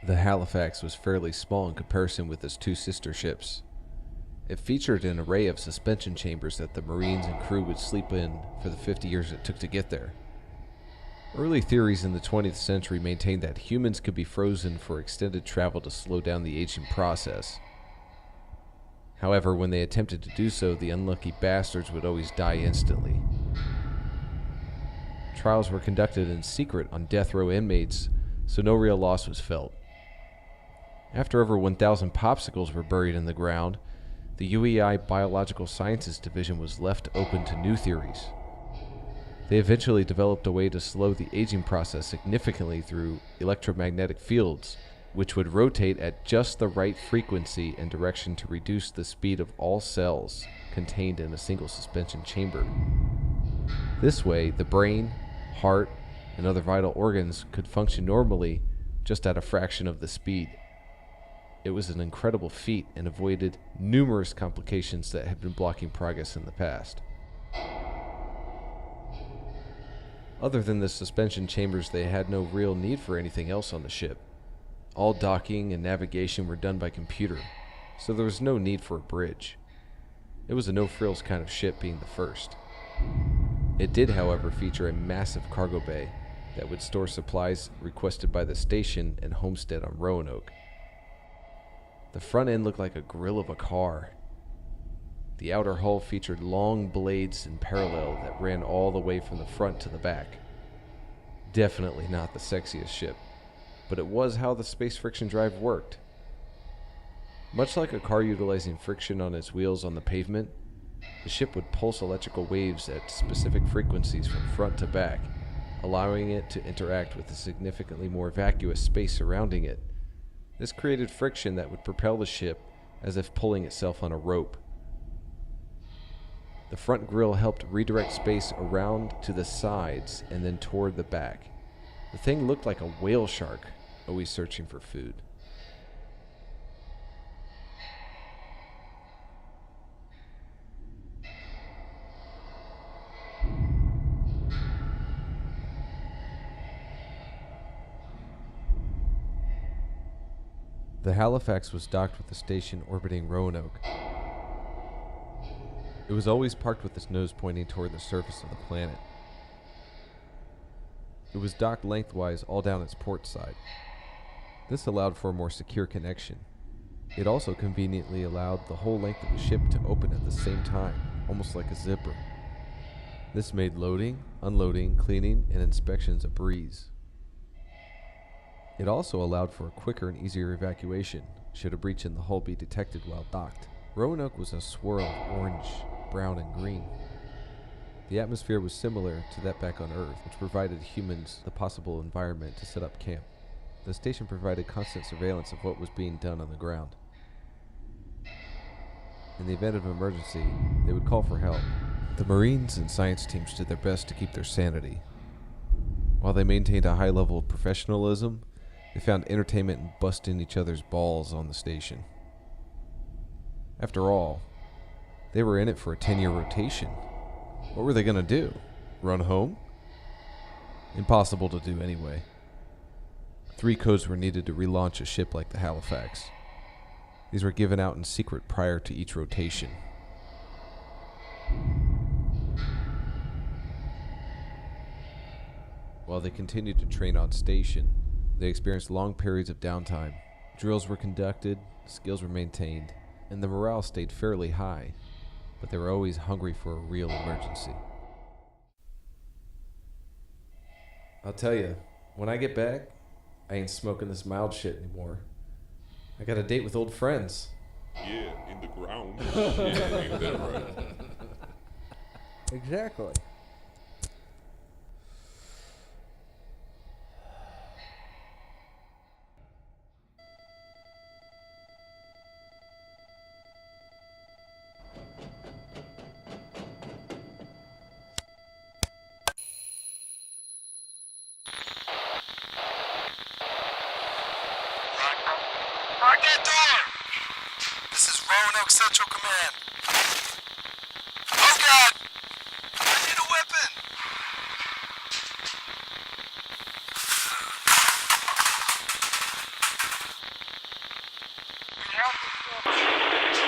The Halifax was fairly small in comparison with its two sister ships. It featured an array of suspension chambers that the Marines and crew would sleep in for the 50 years it took to get there. Early theories in the 20th century maintained that humans could be frozen for extended travel to slow down the aging process. However, when they attempted to do so, the unlucky bastards would always die instantly. Trials were conducted in secret on death row inmates, so no real loss was felt. After over 1,000 popsicles were buried in the ground, the UEI Biological Sciences Division was left open to new theories. They eventually developed a way to slow the aging process significantly through electromagnetic fields, which would rotate at just the right frequency and direction to reduce the speed of all cells contained in a single suspension chamber. This way, the brain, heart, and other vital organs could function normally just at a fraction of the speed. It was an incredible feat and avoided numerous complications that had been blocking progress in the past. Other than the suspension chambers, they had no real need for anything else on the ship. All docking and navigation were done by computer, so there was no need for a bridge. It was a no-frills kind of ship, being the first. It did, however, feature a massive cargo bay that would store supplies requested by the station and homestead on Roanoke. The front end looked like a grill of a car. The outer hull featured long blades in parallel that ran all the way from the front to the back. Definitely not the sexiest ship, but it was how the space friction drive worked. Much like a car utilizing friction on its wheels on the pavement, the ship would pulse electrical waves at specific frequencies from front to back, allowing it to interact with the significantly more vacuous space surrounding it. This created friction that would propel the ship as if pulling itself on a rope. The front grille helped redirect space around to the sides and then toward the back. The thing looked like a whale shark, always searching for food. The Halifax was docked with the station orbiting Roanoke. It was always parked with its nose pointing toward the surface of the planet. It was docked lengthwise all down its port side. This allowed for a more secure connection. It also conveniently allowed the whole length of the ship to open at the same time, almost like a zipper. This made loading, unloading, cleaning, and inspections a breeze. It also allowed for a quicker and easier evacuation, should a breach in the hull be detected while docked. Roanoke was a swirl of orange, brown, and green. The atmosphere was similar to that back on Earth, which provided humans the possible environment to set up camp. The station provided constant surveillance of what was being done on the ground. In the event of an emergency, they would call for help. The Marines and science teams did their best to keep their sanity. While they maintained a high level of professionalism, they found entertainment in busting each other's balls on the station. After all, they were in it for a 10-year rotation. What were they going to do? Run home? Impossible to do anyway. 3 codes were needed to relaunch a ship like the Halifax. These were given out in secret prior to each rotation. While they continued to train on station, they experienced long periods of downtime. Drills were conducted, skills were maintained, and the morale stayed fairly high, but they were always hungry for a real emergency. I'll tell you, when I get back, I ain't smoking this mild shit anymore. I got a date with old friends. Yeah, in the ground. Yeah, ain't that right? Exactly. Lock that door! This is Roanoke Central Command. Oh God! I need a weapon! door.